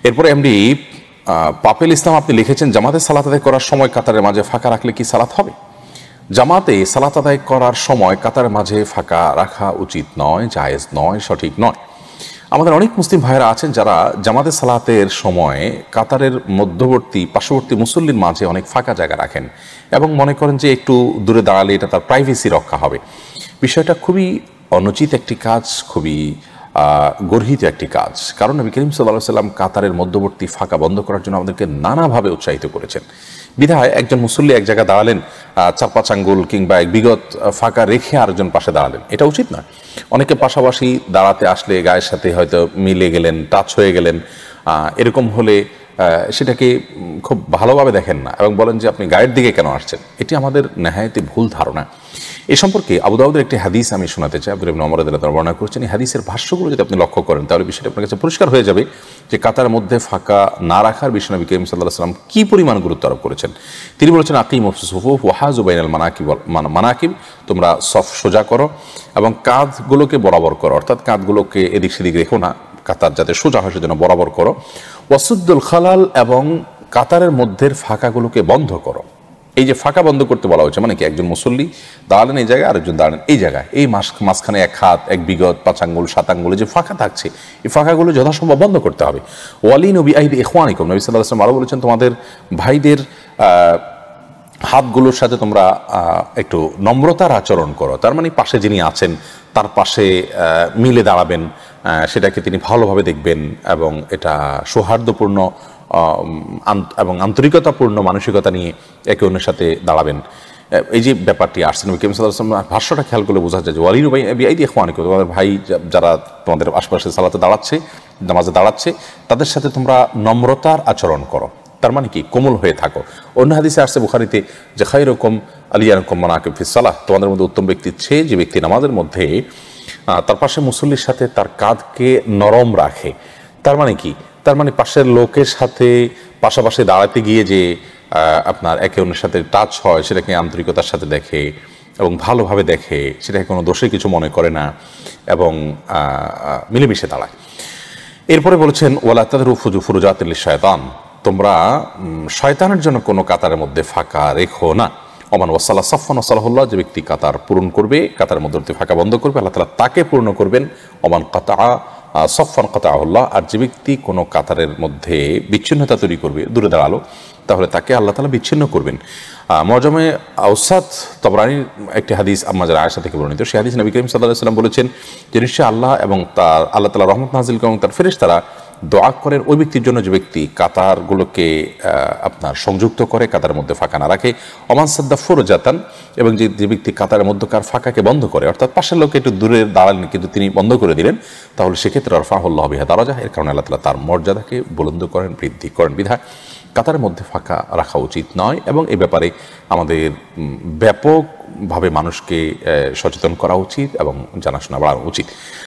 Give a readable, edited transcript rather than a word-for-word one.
এরপরে এমডি পাপেল ইসলাম আপনি লিখেছেন, জামাতে সালাত আদায় করার সময় কাতারের মাঝে ফাঁকা রাখলে কি সালাত হবে? জামাতে সালাত আদায় করার সময় কাতারের মাঝে ফাঁকা রাখা উচিত নয়, জায়েজ নয়, সঠিক নয়। আমাদের অনেক মুসলিম ভাইয়েরা আছেন যারা জামাতে সালাতের সময় কাতারের মধ্যবর্তী পার্শ্ববর্তী মুসল্লির মাঝে অনেক ফাঁকা জায়গা রাখেন এবং মনে করেন যে একটু দূরে দাঁড়ালে এটা তার প্রাইভেসি রক্ষা হবে। বিষয়টা খুবই অনুচিত একটি কাজ, খুবই গর্হিত একটি কাজ। কারণ নবী করিম সাল্লাল্লাহু আলাইহি ওয়াসাল্লাম কাতারের মধ্যবর্তী ফাঁকা বন্ধ করার জন্য আমাদেরকে নানাভাবে উৎসাহিত করেছেন। বিধায় একজন মুসল্লি এক জায়গায় দাঁড়ালেন, 4-5 আঙ্গুল কিংবা এক বিগত ফাঁকা রেখে আরেকজন পাশে দাঁড়ালেন, এটা উচিত না। অনেকে পাশাপাশি দাঁড়াতে আসলে গায়ের সাথে হয়তো মিলে গেলেন, টাচ হয়ে গেলেন, এরকম হলে সেটাকে খুব ভালোভাবে দেখেন না এবং বলেন যে আপনি গায়ের দিকে কেন আসছেন। এটি আমাদের নেহায়েতে ভুল ধারণা। এ সম্পর্কে আবু দাউদের একটি হাদিস আমি শোনাতে চাই। আব্দুল্লাহ ইবনে ওমর রাদিয়াল্লাহু আনহু বর্ণনা করছেন। এই হাদিসের ভাষ্যগুলো যদি আপনি লক্ষ্য করেন তাহলে বিষয়টা আপনার কাছে পরিষ্কার হয়ে যাবে যে কাতারের মধ্যে ফাঁকা না রাখার বিষয়ে নবী করিম সাল্লাল্লাহু আলাইহি ওয়াসাল্লাম কি পরিমাণ গুরুত্ব আরোপ করেছেন। তিনি বলেছেন, আকিমুস সুফুফ ওয়া হাযু বাইনাল মানাকিব, তোমরা সফ সোজা করো এবং কাঁধগুলোকে বরাবর করো, অর্থাৎ কাঁধগুলোকে এদিক সেদিক রেখো না, কাতার যাতে সোজা হয় সেজন্য বরাবর করো। ওয়াসুদ্দুল খালাল, এবং কাতারের মধ্যের ফাঁকাগুলোকে বন্ধ করো। এই যে ফাঁকা বন্ধ করতে বলা হচ্ছে মানে কি, একজন মুসল্লি দাঁড়ালেন এই জায়গায়, আরেকজন দাঁড়ালেন এই জায়গায়, এই মাঝখানে 1 হাত 1 বিগত 5 আঙ্গুল 7 আঙ্গুলে যে ফাঁকা থাকছে, এই ফাঁকাগুলো যথাসম্ভব বন্ধ করতে হবে। ওয়ালিনু বিআইদি ইখওয়ানিকুম, নবী সাল্লাল্লাহু আলাইহি ওয়াসাল্লাম আরো বলেছেন, তোমাদের ভাইদের হাতগুলোর সাথে তোমরা একটু নম্রতার আচরণ করো। তার মানে পাশে যিনি আছেন তার পাশে মিলে দাঁড়াবেন, সেটাকে তিনি ভালোভাবে দেখবেন এবং এটা সৌহার্দ্যপূর্ণ এবং আন্তরিকতাপূর্ণ মানসিকতা নিয়ে একে অন্যের সাথে দাঁড়াবেন। এই যে ব্যাপারটি আসছে নবী করিম সাল্লাল্লাহু আলাইহি ওয়াসাল্লাম ভাষ্যটা খেয়াল করলে বোঝা যায় যে ওয়ালিনু বিআইদি ইখওয়ানিকুম, তোমাদের ভাই যারা তোমাদের আশপাশে সালাতে দাঁড়াচ্ছে, নামাজে দাঁড়াচ্ছে, তাদের সাথে তোমরা নম্রতার আচরণ করো। তার মানে কি, কোমল হয়ে থাকো। অন্য হাদিসে আসছে বুখারীতে যে খায়রুকুম আলিয়াকুম মানাকিব ফিস সালাহ, তোমাদের মধ্যে উত্তম ব্যক্তি হচ্ছে যে ব্যক্তি নামাজের মধ্যে তার পাশে মুসল্লির সাথে তার কাঁধকে নরম রাখে। তার মানে কি, তার মানে পাশের লোকের সাথে পাশাপাশি দাঁড়াতে গিয়ে যে আপনার একে অন্যের সাথে টাচ হয় সেটাকে আন্তরিকতার সাথে দেখে এবং ভালোভাবে দেখে, সেটাকে কোনো দোষে কিছু মনে করে না এবং মিলেমিশে দাঁড়ায়। এরপরে বলেছেন ওয়ালা তাদরু ফুরুজাতিল শায়তান, তোমরা শয়তানের জন্য কোনো কাতারের মধ্যে ফাঁকা রেখো না। ওমান ওয়াসাল্লাহ সাফান ওয়াসাল্লাহুল্লাহ, যে ব্যক্তি কাতার পূরণ করবে, কাতারের মধ্যবর্তী ফাঁকা বন্ধ করবে, আল্লাহ তাআলা তাকে পূর্ণ করবেন। ওমান কাতা সফান কাতাহুল্লাহ, আর যে ব্যক্তি কোনো কাতারের মধ্যে বিচ্ছিন্নতা তৈরি করবে, দূরে দাঁড়ালো, তাহলে তাকে আল্লাহ তাআলা বিচ্ছিন্ন করবেন। মুআজামে আওসাত তাবরানীর একটি হাদিস আম্মা জারা আয়েশা থেকে বর্ণিত, সেই হাদিস নবী করিম সাল্লাল্লাহু আলাইহি ওয়াসাল্লাম বলেছেন যে নিশ্চয়ই আল্লাহ এবং তার আল্লাহ তাআলা রহমত নাযিল করেন এবং তার ফেরেশতারা দোয়া করেন ওই ব্যক্তির জন্য যে ব্যক্তি কাতারগুলোকে আপনার সংযুক্ত করে, কাতারের মধ্যে ফাঁকা না রাখে। ওমান সাদ্দা ফুরজাতান, এবং যে ব্যক্তি কাতারের মধ্যকার ফাঁকাকে বন্ধ করে, অর্থাৎ পাশের লোক একটু দূরে দাঁড়ালেন কিন্তু তিনি বন্ধ করে দিলেন, তাহলে সেক্ষেত্রে রফাহুল্লাহ বিহা দারাজা, এর কারণে আল্লাহ তাআলা তার মর্যাদাকে বুলন্দ করেন, বৃদ্ধি করেন। বিধায় কাতারের মধ্যে ফাঁকা রাখা উচিত নয় এবং এই ব্যাপারে আমাদের ব্যাপকভাবে মানুষকে সচেতন করা উচিত এবং জানাশোনা বাড়ানো উচিত।